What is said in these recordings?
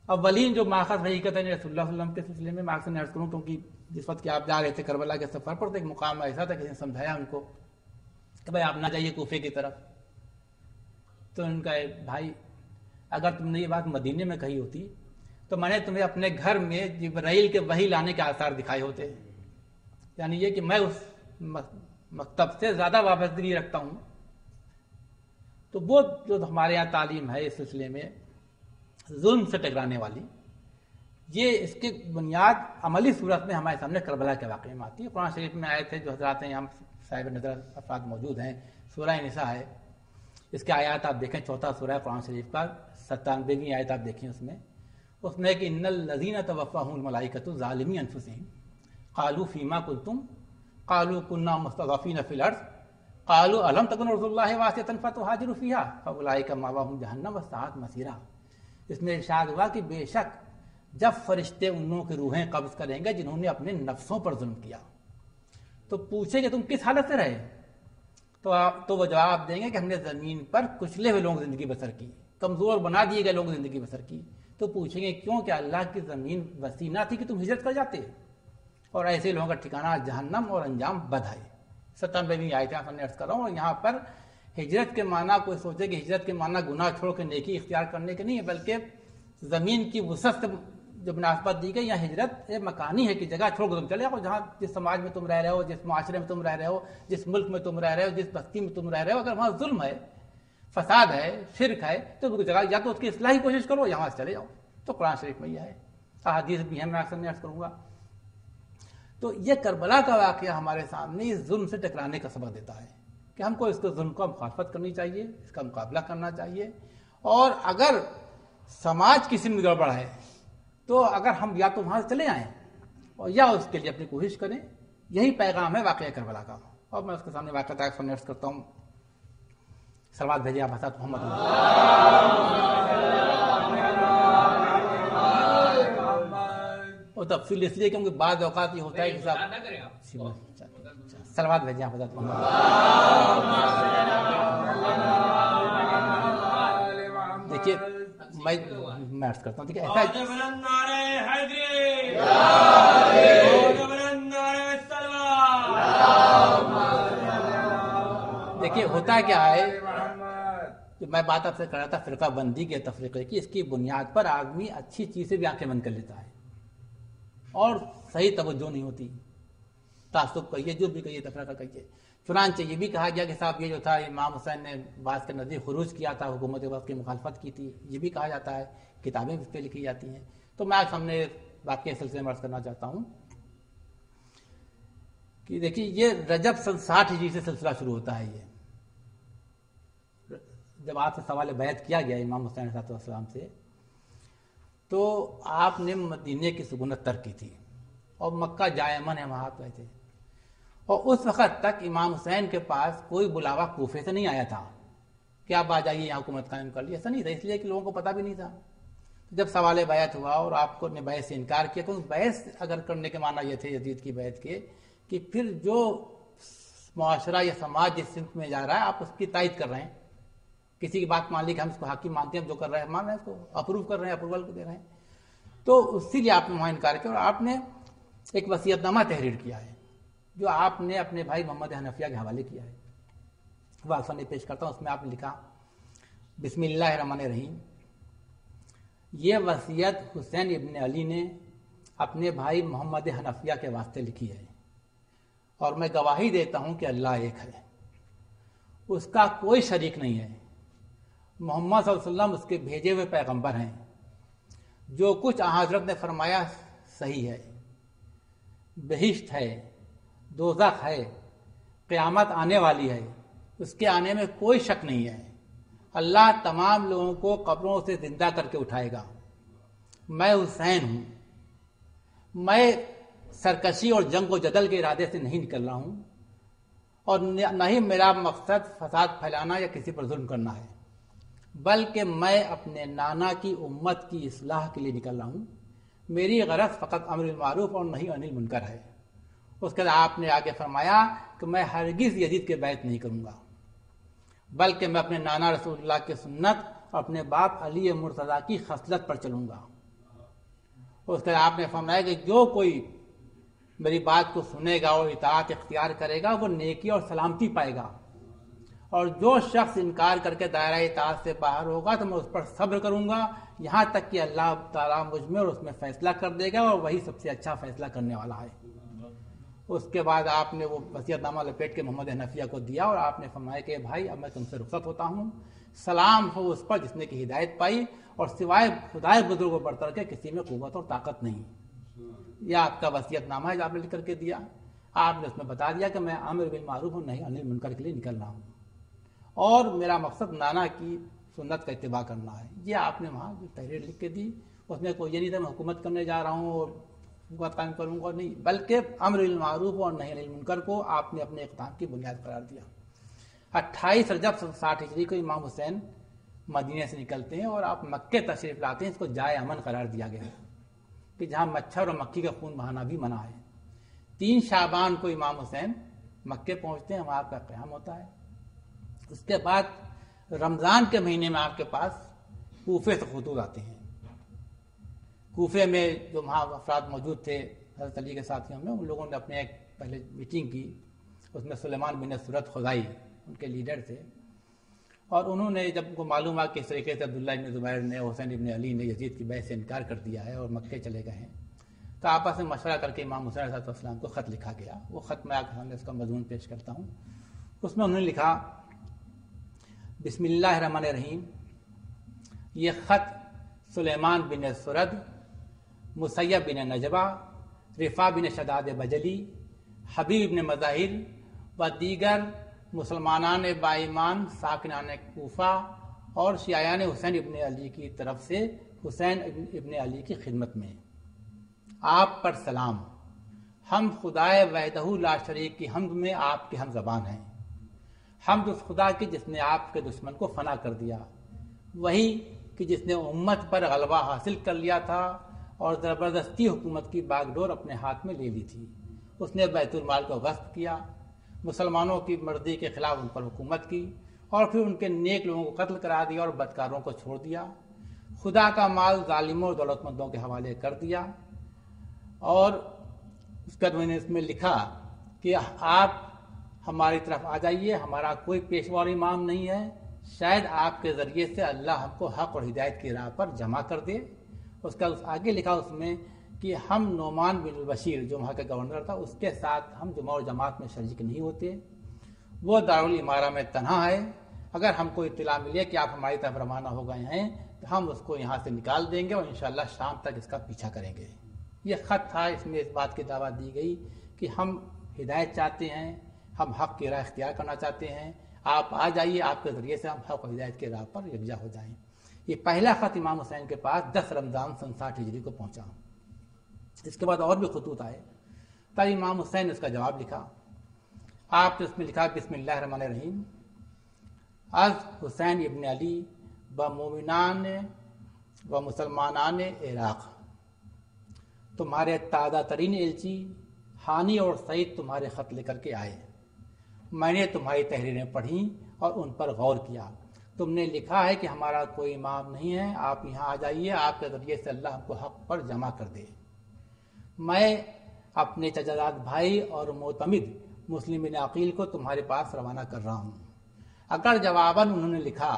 اولین جو ماخذ حقیقت ہے رسول اللہ صلی اللہ علیہ وسلم کے سلسلے میں، میں آپ سے عرض کروں کیونکہ جس وقت کہ آپ جا رہے تھے کربلا کے سفر پر، تو ایک مقام ایسا تھا کہ سمجھایا ان کو کہ بھائی آپ نہ جائیے کوفے کی طرف. تو ان کا بھائی اگر تم نے یہ بات مدینے میں کہی ہوتی تو میں نے تمہیں اپنے گھر میں جبرائیل کے وحی لانے کے آثار دکھائے ہوتے. یعنی یہ کہ میں اس مکتب سے زیادہ وابستگی رکھتا ہوں. تو وہ جو ہمارے یہاں تعلیم ہے اس سلسلے میں ظلم سے ٹکرانے والی، یہ اس کی بنیاد عملی صورت میں ہمارے سامنے کربلا کے واقعے میں آتی ہے. قرآن شریف میں آئے تھے جو حضرات ہیں یہاں صاحب نظر افراد موجود ہیں، سورہ نساء ہے، اس کے آیات آپ دیکھیں، چوتھا سورہ ہے قرآن شریف کا، 97ویں آیت آپ دیکھیں. اس میں کہ ان الذین توفاهم الملائکۃ ظالمی انفسہم قالوا فیما کنتم قالوا کنا مستضعفین فی الارض قالوا الم تکن ارض اللہ واسعۃ فتہاجروا فیہا فاولئک مأواہم جہنم وساءت مصیرا. اس میں ارشاد ہوا کہ بے شک جب فرشتے ان لوگوں کی روحیں قبض کریں گے جنہوں نے اپنے نفسوں پر ظلم کیا، تو پوچھیں کہ تم کس حالت سے رہے، تو وہ جواب دیں گے کہ ہم نے زمین پر کچلے ہوئے لوگوں زندگی بسر کی، کمزور بنا دیے گئے لوگوں زندگی بسر کی. تو پوچھیں گے کیوں، کہ اللہ کی زمین وسیع نہ تھی کہ تم ہجرت کر جاتے، اور ایسے لوگوں کا ٹھکانہ جہنم اور انجام بد ہے. 97ویں آیت آپ نے عرض کر رہا ہوں. اور یہاں پر ہجرت کے معنی کوئی سوچے کہ ہجرت کے معنی گناہ چھوڑ کے نیکی اختیار کرنے کے نہیں ہے، بلکہ زمین کی وسعت سے جو مناسبت دی گئی، یا ہجرت مکانی ہے کہ جگہ چھوڑ کے تم چلے جاؤ، جہاں جس سماج میں تم رہ رہے ہو، جس معاشرے میں تم رہ رہے ہو، جس ملک میں تم رہ رہے ہو، جس بستی میں تم رہ رہے ہو، اگر وہاں ظلم ہے، فساد ہے، شرک ہے، تو اس جگہ یا تو اس کی اصلاح کی کوشش کرو، یہاں سے چلے جاؤ. تو قرآن شریف میں یہ ہے، احادیث بھی ہیں، میں اکثر عرض کروں گا. تو یہ کربلا کا واقعہ ہمارے سامنے اس ظلم سے ٹکرانے کا سبق دیتا ہے کہ ہم کو اس کے ظلم کو مخالفت کرنی چاہیے، اس کا مقابلہ کرنا چاہیے. اور اگر سماج کی سمت گڑبڑ ہے تو اگر ہم یا تو وہاں سے چلے آئیں اور یا اس کے لیے اپنی کوشش کریں. یہی پیغام ہے واقعہ کربلا کا. اور میں اس کے سامنے واقعہ عرض کرتا ہوں. سلوات بھیجیے آپ حضرت محمد. اور تفصیل اس لیے کیونکہ بعض اوقات یہ ہوتا ہے کہ سلوات بھیجیے آپ حضرت محمد. دیکھیے میں عرض کرتا ہوں، ٹھیک ہے، دیکھیے ہوتا کیا ہے کہ میں بات آپ سے کر رہا تھا فرقہ بندی کے تفریقے کی. اس کی بنیاد پر آدمی اچھی چیزیں بھی آنکھیں بند کر لیتا ہے اور صحیح توجہ نہیں ہوتی. تعصب کہیے، جو بھی کہیے، تفرقہ کہیے. چنانچہ یہ بھی کہا گیا کہ صاحب یہ جو تھا امام حسین نے بعض کے نزدیک خروج کیا تھا، حکومت وقت کی مخالفت کی تھی، یہ بھی کہا جاتا ہے، کتابیں اس پہ لکھی جاتی ہیں. تو میں آپ سامنے واقعہ سلسلے میں عرض کرنا چاہتا ہوں کہ دیکھیے یہ رجب سن 60 ہجری سے سلسلہ شروع ہوتا ہے. یہ جب آپ سے سوال بیعت کیا گیا امام حسین علیہ السلام سے، تو آپ نے مدینے کی سکونت ترک کی تھی اور مکہ جائے امن ہے وہاں گئے تھے. اور اس وقت تک امام حسین کے پاس کوئی بلاوا کوفے سے نہیں آیا تھا کہ آپ آ جائیے یہاں حکومت قائم کر لی. ایسا نہیں تھا، اس لیے کہ لوگوں کو پتہ بھی نہیں تھا. جب سوال بیعت ہوا اور آپ کو نے بیعت سے انکار کیا، تو بیعت اگر کرنے کے معنی یہ تھے یزید کی بیعت کے کہ پھر جو معاشرہ یا سماج جس سمت میں جا رہا ہے آپ اس کی تائید کر رہے ہیں. کسی کی بات مان لی کہ ہم اس کو حاکم مانتے ہیں، جو کر رہے ہیں مان رہے ہیں، اس کو اپروو کر رہے ہیں، اپروول کو دے رہے ہیں. تو اسی لیے آپ نے وہاں انکار کیا اور آپ نے ایک وصیت نامہ تحریر کیا ہے جو آپ نے اپنے بھائی محمد حنفیہ کے حوالے کیا ہے. وہ آسانی پیش کرتا ہوں. اس میں آپ نے لکھا بسم اللہ الرحمن الرحیم. یہ وصیت حسین ابن علی نے اپنے بھائی محمد حنفیہ کے واسطے لکھی ہے اور میں گواہی دیتا ہوں کہ اللہ ایک ہے، اس کا کوئی شریک نہیں ہے. محمد صلی اللہ علیہ وسلم اس کے بھیجے ہوئے پیغمبر ہیں. جو کچھ حضرت نے فرمایا صحیح ہے. بہشت ہے، دوزخ ہے، قیامت آنے والی ہے، اس کے آنے میں کوئی شک نہیں ہے. اللہ تمام لوگوں کو قبروں سے زندہ کر کے اٹھائے گا. میں حسین ہوں. میں سرکشی اور جنگ و جدل کے ارادے سے نہیں نکل رہا ہوں اور نہ ہی میرا مقصد فساد پھیلانا یا کسی پر ظلم کرنا ہے، بلکہ میں اپنے نانا کی امت کی اصلاح کے لیے نکل رہا ہوں. میری غرض فقط امر بالمعروف اور نہیں عن المنکر ہے. اس کے بعد آپ نے آگے فرمایا کہ میں ہرگز یزید کے بیعت نہیں کروں گا، بلکہ میں اپنے نانا رسول اللہ کی سنت اور اپنے باپ علی مرتضیٰ کی خصلت پر چلوں گا. اس کے آپ نے فرمایا کہ جو کوئی میری بات کو سنے گا اور اطاعت اختیار کرے گا وہ نیکی اور سلامتی پائے گا، اور جو شخص انکار کر کے دائرہ اطاعت سے باہر ہوگا تو میں اس پر صبر کروں گا یہاں تک کہ اللہ تعالیٰ مجھ میں اور اس میں فیصلہ کر دے گا، اور وہی سب سے اچھا فیصلہ کرنے والا ہے۔ اس کے بعد آپ نے وہ وصیت نامہ لپیٹ کے محمد حنفیہ کو دیا اور آپ نے فرمایا کہ بھائی اب میں تم سے رخصت ہوتا ہوں، سلام ہو اس پر جس نے کہ ہدایت پائی اور سوائے خدائے بزرگوں برتر کے کسی میں قوت اور طاقت نہیں۔ یہ آپ کا وصیت نامہ ہے جو آپ نے لکھ کر کے دیا۔ آپ نے اس میں بتا دیا کہ میں امر بالمعروف اور نہی عن المنکر کے لیے نکل رہا ہوں، اور میرا مقصد نانا کی سنت کا اتباع کرنا ہے۔ یہ آپ نے وہاں جو تحریر لکھ کے دی اس میں کوئی یہ نہیں تھا میں حکومت کرنے جا رہا ہوں اور حکومت قائم کروں گا، نہیں، بلکہ امر بالمعروف اور نہی عن المنکر کو آپ نے اپنے اقدام کی بنیاد قرار دیا۔ 28 رجب 60 ہجری کو امام حسین مدینے سے نکلتے ہیں اور آپ مکے تشریف لاتے ہیں۔ اس کو جائے امن قرار دیا گیا کہ جہاں مچھر اور مکھی کا خون بہانا بھی منع ہے۔ 3 شعبان کو امام حسین مکے پہنچتے ہیں، وہاں آپ کا قیام ہوتا ہے۔ اس کے بعد رمضان کے مہینے میں آپ کے پاس کوفے سے خطوط آتے ہیں۔ کوفے میں جو وہاں افراد موجود تھے حضرت علی کے ساتھیوں میں، ان لوگوں نے اپنے ایک پہلے میٹنگ کی، اس میں سلیمان بن سرد خزائی ان کے لیڈر تھے، اور انہوں نے جب ان کو معلوم ہوا کہ اس طریقے سے عبداللہ ابن زبیر نے، حسین ابن علی نے یزید کی بیعت سے انکار کر دیا ہے اور مکے چلے گئے ہیں، تو آپس میں مشورہ کر کے امام حسین علیہ السلام کو خط لکھا گیا۔ وہ خط میں آپ کے سامنے اس کا مضمون پیش کرتا ہوں۔ اس میں انہوں نے لکھا بسم اللہ الرحمن الرحیم، یہ خط سلیمان بن سرد، مسیب بن نجبہ، رفا بن شداد بجلی، حبیب بن مظاہر و دیگر مسلمانان با ایمان ساکنان کوفہ اور شیعیان حسین ابن علی کی طرف سے حسین ابن علی کی خدمت میں، آپ پر سلام۔ ہم خدائے وحدہ لا شریک کی حمد میں آپ کے ہم زبان ہیں۔ حمد اس خدا کی جس نے آپ کے دشمن کو فنا کر دیا، وہی کہ جس نے امت پر غلبہ حاصل کر لیا تھا اور زبردستی حکومت کی باغ ڈور اپنے ہاتھ میں لے لی تھی۔ اس نے بیت المال کو غصب کیا، مسلمانوں کی مرضی کے خلاف ان پر حکومت کی، اور پھر ان کے نیک لوگوں کو قتل کرا دیا اور بدکاروں کو چھوڑ دیا۔ خدا کا مال ظالموں اور دولت مندوں کے حوالے کر دیا۔ اور اس کا میں نے اس میں لکھا کہ آپ ہماری طرف آ جائیے، ہمارا کوئی پیشوا اور امام نہیں ہے، شاید آپ کے ذریعے سے اللہ ہم کو حق اور ہدایت کی راہ پر جمع کر دے۔ اس کا آگے لکھا اس میں کہ ہم نعمان بن البشیر جو وہاں کا گورنر تھا اس کے ساتھ ہم جماع اور جماعت میں شریک نہیں ہوتے، وہ دارالامارہ میں تنہا ہے، اگر ہم کو اطلاع ملے کہ آپ ہماری طرف روانہ ہو گئے ہیں تو ہم اس کو یہاں سے نکال دیں گے اور انشاءاللہ شام تک اس کا پیچھا کریں گے۔ یہ خط تھا، اس میں اس بات کی دعوت دی گئی کہ ہم ہدایت چاہتے ہیں، ہم حق کی راہ اختیار کرنا چاہتے ہیں، آپ آ جائیے، آپ کے ذریعے سے ہم حق و ہدایت کی راہ پر یکجا ہو جائیں۔ یہ پہلا خط امام حسین کے پاس 10 رمضان 60 ہجری کو پہنچا۔ اس کے بعد اور بھی خطوط آئے، تب امام حسین نے اس کا جواب لکھا۔ آپ نے اس میں لکھا بسم اللہ الرحمن الرحیم، از حسین ابن علی و مومنان و مسلمانان عراق، تمہارے تازہ ترین الچی ہانی اور سعید تمہارے خط لے کر کے آئے، میں نے تمہاری تحریریں پڑھیں اور ان پر غور کیا۔ تم نے لکھا ہے کہ ہمارا کوئی امام نہیں ہے، آپ یہاں آ جائیے، آپ کے ذریعے سے اللہ ہم کو حق پر جمع کر دے۔ میں اپنے چچاداد بھائی اور معتمد مسلم بن عقیل کو تمہارے پاس روانہ کر رہا ہوں۔ اگر جواباً انہوں نے لکھا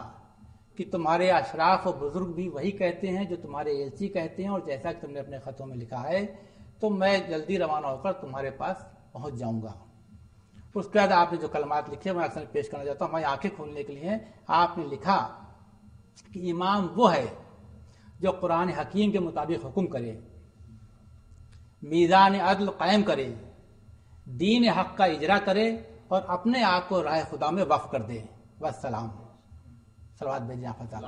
کہ تمہارے اشراف و بزرگ بھی وہی کہتے ہیں جو تمہارے ایلچی کہتے ہیں، اور جیسا کہ تم نے اپنے خطوں میں لکھا ہے، تو میں جلدی روانہ ہو کر تمہارے پاس پہنچ جاؤں گا۔ اس کے بعد آپ نے جو کلمات لکھے میں اکثر پیش کرنا چاہتا ہوں، ہماری آنکھیں کھولنے کے لیے آپ نے لکھا کہ امام وہ ہے جو قرآن حکیم کے مطابق حکم کرے، میزان عدل قائم کرے، دین حق کا اجرا کرے اور اپنے آپ کو راہ خدا میں وقف کر دے۔ والسلام۔ صلوات بھیجیں آپ فتح۔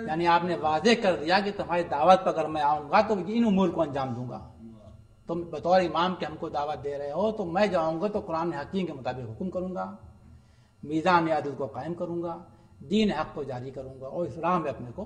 یعنی آپ نے واضح کر دیا کہ تمہاری دعوت پر اگر میں آؤں گا تو ان امور کو انجام دوں گا۔ تم بطور امام کے ہم کو دعوت دے رہے ہو تو میں جاؤں گا تو قرآن حکیم کے مطابق حکم کروں گا، میزان عدل کو قائم کروں گا، دین حق کو جاری کروں گا اور اس راہ میں اپنے کو